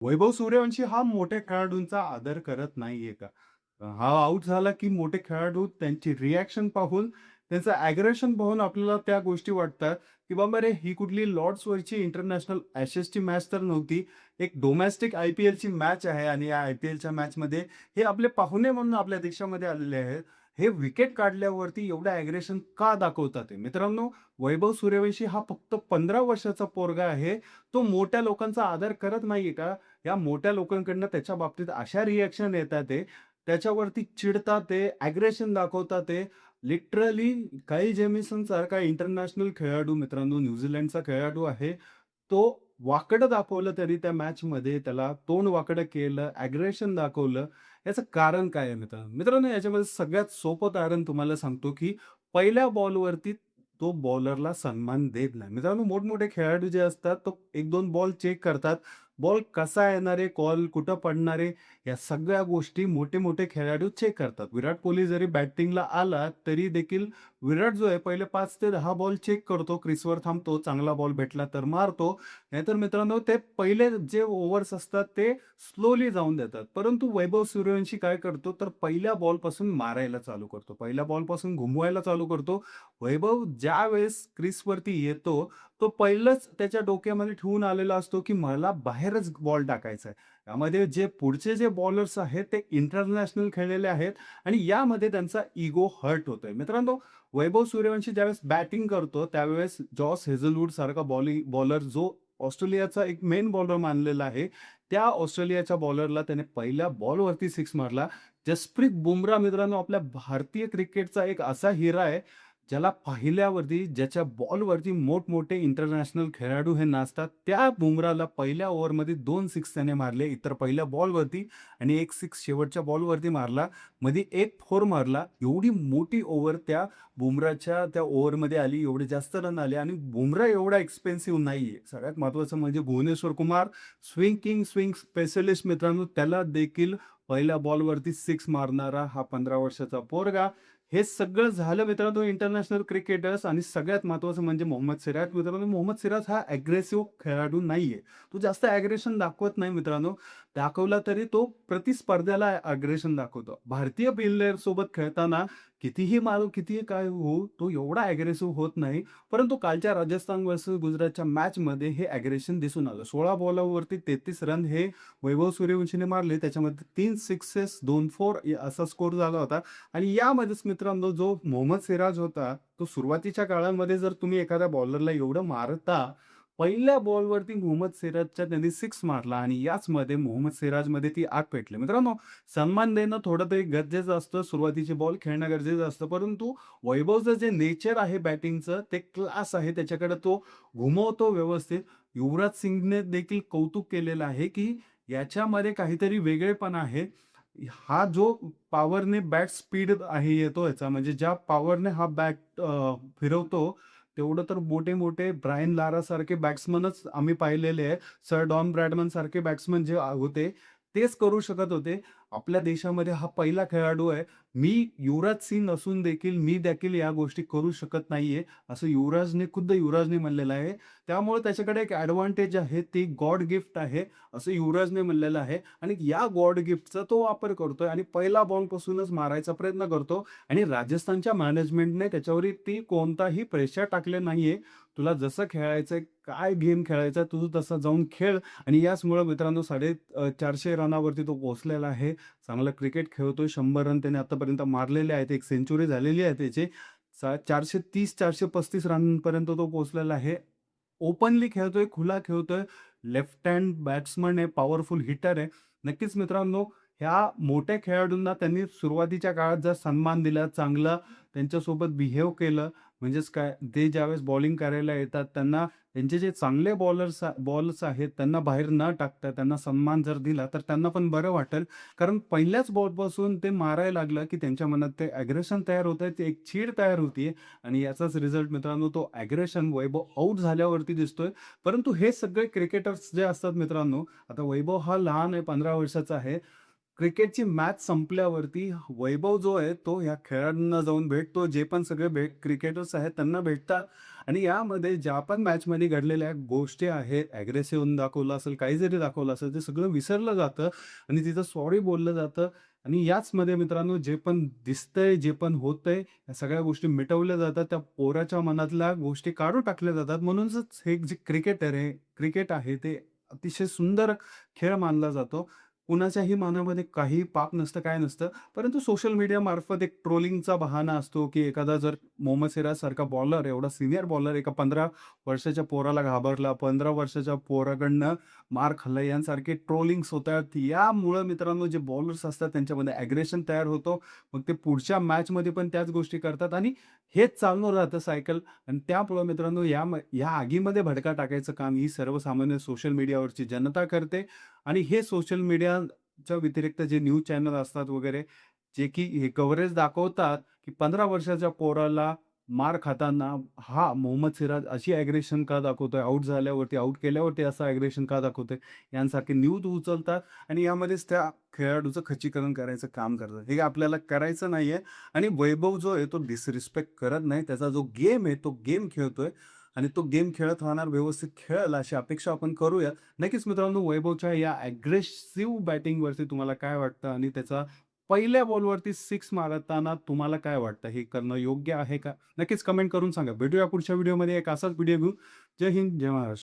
वैभव सूर्यवंशी हा मोठ्या खेळाडूंचा आदर करत नाहीये का? हा आउट झाला की मोठे खेळाडू त्यांची रिएक्शन पाहून, त्यांचं अॅग्रेशन पाहून आपल्याला त्या गोष्टी वाटतात, की बाबा रे ही कुठली लॉर्ड्सवरची इंटरनॅशनल ॲशेसची मॅच तर नव्हती. एक डोमेस्टिक आय-पी-एलची मॅच आहे आणि या आय-पी-एलच्या मॅचमध्ये हे आपले पाहुणे म्हणून आपल्या देशामध्ये आलेले आहेत. हे विकेट काढल्यावरती एवढं अॅग्रेशन का दाखवतात आहे? मित्रांनो, वैभव सूर्यवंशी हा फक्त 15 वर्षाचा पोरगा आहे. तो मोठ्या लोकांचा आदर करत नाहीये का? या मोठ्या लोकांकडनं त्याच्या बाबतीत अशा रिएक्शन येतात आहे, त्याच्यावरती चिडतात आहे, अग्रेशन दाखवतात आहे. लिटरली काईल जेमिसन सारखा इंटरनॅशनल खेळाडू मित्रांनो, न्यूझीलंडचा खेळाडू आहे. तो वाकडं दाखवलं तरी त्या मॅचमध्ये त्याला तोंड वाकडं केलं, अग्रेशन दाखवलं. याचं कारण काय आहे मित्रांनो? मित्रांनो याच्यामध्ये सगळ्यात सोपं कारण तुम्हाला सांगतो, की पहिल्या बॉलवरती तो बॉलरला सन्मान देत नाही. मित्रांनो मोठमोठे खेळाडू जे असतात, तो 1-2 बॉल चेक करतात. बॉल कसा येणार आहे, कॉल कुठं पडणार आहे, या सगळ्या गोष्टी मोठे-मोठे खेळाडू चेक करतात. विराट कोहली जरी बॅटिंगला आला, तरी देखील विराट जो आहे पहिले 5 ते 10 बॉल चेक करतो, क्रीजवर थांबतो, चांगला बॉल भेटला तर मारतो. नाहीतर मित्रांनो ते पहिले जे ओव्हर्स असतात ते स्लोली जाऊन देतात. परंतु वैभव सूर्यवंशी काय करतो, तर पहिल्या बॉलपासून मारायला चालू करतो. पहिल्या बॉलपासून घुमवायला चालू करतो. वैभव ज्यावेळेस क्रीजवरती येतो, तो पहिलंच त्याच्या डोक्यामध्ये ठेवून आलेला असतो, की मला बाहेरच बॉल टाकायचा आहे. यामध्ये जे पुढचे जे बॉलर्स आहेत, ते इंटरनॅशनल खेळलेले आहेत आणि यामध्ये त्यांचा इगो हर्ट होतोय. मित्रांनो, वैभव सूर्यवंशी ज्यावेळेस बॅटिंग करतो, त्यावेळेस जॉस हेझलवूड सारखा बॉलर जो ऑस्ट्रेलियाचा एक मेन बॉलर मानलेला आहे, त्या ऑस्ट्रेलियाच्या बॉलरला त्याने पहिल्या बॉलवरती सिक्स मारला. जसप्रीत बुमराह मित्रांनो, आपल्या भारतीय क्रिकेटचा एक असा हिरा आहे, ज्याला पाहिल्यावरती ज्याच्या बॉलवरती मोठमोठे इंटरनॅशनल खेळाडू हे नाचतात. त्या बुमराहला पहिल्या ओव्हरमध्ये 2 सिक्स त्याने मारले. इतर पहिल्या बॉलवरती आणि 1 सिक्स शेवटच्या बॉलवरती मारला. मध्ये 1 फोर मारला. एवढी मोठी ओव्हर त्या बुमराहच्या त्या ओव्हरमध्ये आली. एवढे जास्त रन आले आणि बुमराह एवढा एक्सपेन्सिव्ह नाहीये. सगळ्यात महत्त्वाचं म्हणजे Bhuvneshwar Kumar swing king, swing specialist मित्रांनो, त्याला देखील पहिल्या बॉलवरती सिक्स मारणारा हा 15 वर्षाचा पोरगा. हे सगळं झालं मित्रांनो इंटरनॅशनल क्रिकेटर्स आणि सगळ्यात महत्त्वाचं म्हणजे मोहम्मद सिराज. मित्रांनो मोहम्मद सिराज हा अग्रेसिव्ह खेळाडू नाहीये. तो जास्त अग्रेशन दाखवत नाही मित्रांनो. दाखवला तरी तो प्रतिस्पर्ध्याला अग्रेशन दाखवतो. भारतीय प्लेयर सोबत खेळताना कितीही मारू, कितीही काय होऊ, तो एवढा अग्रेसिव्ह होत नाही. परंतु कालच्या राजस्थान वर्सेस गुजरातच्या मॅचमध्ये हे अग्रेशन दिसून आलं. 16 बॉलवरती 33 रन हे वैभव सूर्यवंशीने मारले. त्याच्यामध्ये 3 सिक्सेस, 2 फोर असा स्कोर झाला होता. आणि यामध्येच मित्रांनो जो मोहम्मद सिराज होता, तो सुरुवातीच्या काळामध्ये जर तुम्ही एखाद्या बॉलरला एवढं मारता, पहिल्या बॉलवरती मोहम्मद सिराजच्या त्यांनी सिक्स मारला आणि याचमध्ये मोहम्मद सिराजमध्ये ती आग पेटली. मित्रांनो, सन्मान देणं थोडं तरी गरजेचं असतं. सुरुवातीचे बॉल खेळणं गरजेचं असतं. परंतु वैभवचं जे नेचर आहे बॅटिंगचं, ते क्लास आहे. त्याच्याकडे तो घुमवतो व्यवस्थित. युवराज सिंगने देखील कौतुक केलेलं आहे, की याच्यामध्ये काहीतरी वेगळेपण आहे. हा जो पॉवरने बॅट स्पीड आहे येतो याचा म्हणजे ज्या पॉवरने हा बॅट फिरवतो, तेवढं तर मोठे-मोठे ब्रायन लारा सारखे बॅट्समनच आम्ही पाहिलेले आहे. सर डॉन ब्रॅडमन सारखे बॅट्समन जे होते, तेच करू शकत होते. आपल्या देशामध्ये हा पहिला खेळाडू आहे. मी युवराज सिंग असून देखील मी देखील या गोष्टी करू शकत नाहीये, असं खुद्द युवराजने म्हणलेलं आहे. त्यामुळे त्याच्याकडे एक ॲडव्हांटेज आहे, ती गॉड गिफ्ट आहे, असं युवराजने म्हणलेलं आहे आणि या गॉड गिफ्टचा तो वापर करतोय आणि पहिला बॉलपासूनच मारायचा प्रयत्न करतो आणि राजस्थानच्या मॅनेजमेंटने त्याच्यावरती कोणताही प्रेशर टाकले नाहीये. तुला जसं खेळायचंय, काय गेम खेळायचा तू तसा जाऊन खेळ आणि याचमुळं मित्रांनो 450 रनावरती तो पोहोचलेला आहे. चांगलं क्रिकेट खेळतोय. 100 रन त्याने आतापर्यंत मारलेले आहेत. एक सेंच्युरी झालेली आहे त्याची. 430-435 रनपर्यंत तो पोहोचलेला आहे. ओपनली खेळतोय, खुला खेळतोय. लेफ्ट हँड बॅट्समन आहे, पॉवरफुल हिटर आहे. नक्कीच मित्रांनो, ह्या मोठ्या खेळाडूंना त्यांनी सुरुवातीच्या काळात जर सन्मान दिला, चांगला त्यांच्यासोबत बिहेव केलं, म्हणजेच काय, ते ज्यावेळेस बॉलिंग करायला येतात, त्यांना त्यांचे जे चांगले बॉल्स आहेत, त्यांना बाहेर न टाकता त्यांना सन्मान जर दिला, तर त्यांना पण बरं वाटेल. कारण पहिल्याच बॉलपासून ते मारायला लागलं, की त्यांच्या मनात ते अग्रेशन तयार होतंय, ती एक चीड तयार होतीये आणि याचाच रिझल्ट मित्रांनो तो अग्रेशन वैभव आउट झाल्यावरती दिसतोय. परंतु हे सगळे क्रिकेटर्स जे असतात मित्रांनो, आता वैभव हा लहान आहे, 15 वर्षाचा आहे. क्रिकेटची मॅच संपल्यावरती वैभव जो आहे, तो ह्या खेळाडूंना जाऊन भेटतो. जे पण सगळे क्रिकेटर्स आहेत त्यांना भेटतात आणि यामध्ये ज्या पण मॅचमध्ये घडलेल्या गोष्टी आहेत, अग्रेसिव्ह होऊन दाखवलं असेल, काही जरी दाखवलं असेल, ते सगळं विसरलं जातं आणि तिथं सॉरी बोललं जातं आणि याचमध्ये मित्रांनो जे पण दिसतंय, जे पण होतंय, या सगळ्या गोष्टी मिटवल्या जातात. त्या पोराच्या मनातल्या गोष्टी काढून टाकल्या जातात. म्हणूनच हे जे क्रिकेट आहे, ते अतिशय सुंदर खेळ मानला जातो. कुणाच्याही मनामध्ये काही पाप नसतं, काय नसतं. परंतु सोशल मीडियामार्फत एक ट्रोलिंगचा बहाणा असतो, की एखादा जर मोहम्मद सिराजसारखा बॉलर, एवढा सीनियर बॉलर एका 15 वर्षाच्या पोराला घाबरला, 15 वर्षाच्या पोराकडनं मार खाल्ला, यांसारखे ट्रोलिंग्स होतात. यामुळं मित्रांनो जे बॉलर्स असतात त्यांच्यामध्ये अग्रेशन तयार होतो. मग ते पुढच्या मॅचमध्ये पण त्याच गोष्टी करतात आणि हेच चालू राहतं सायकल आणि त्यामुळं मित्रांनो या आगीमध्ये भडका टाकायचं काम ही सर्वसामान्य सोशल मीडियावरची जनता करते आणि हे सोशल मीडियाच्या व्यतिरिक्त जे न्यूज चॅनल असतात वगैरे, जे की हे कव्हरेज दाखवतात, की 15 वर्षाच्या पोराला मार खाताना हा मोहम्मद सिराज अशी अग्रेशन का दाखवतोय, आउट झाल्यावरती, आउट केल्यावरती असं अग्रेशन का दाखवतोय, यांसारखे न्यूज उचलतात आणि यामध्येच त्या खेळाडूचं खच्चीकरण करायचं काम करतात. हे आपल्याला करायचं नाहीये आणि वैभव जो आहे तो डिसरिस्पेक्ट करत नाही. त्याचा जो गेम आहे, तो गेम खेळतोय आणि तो गेम खेळत राहणार, व्यवस्थित खेळेल अशी अपेक्षा आपण करूया. नक्कीच मित्रांनो, वैभवच्या या अग्रेसिव्ह बॅटिंगवरती तुम्हाला काय वाटतं आणि त्याचा पहिल्या बॉलवरती सिक्स मारताना तुम्हाला काय वाटतं? हे करणं योग्य आहे का? नक्कीच कमेंट करून सांगा. भेटूया पुढच्या व्हिडिओमध्ये एक असाच व्हिडिओ घेऊन. जय हिंद, जय महाराष्ट्र.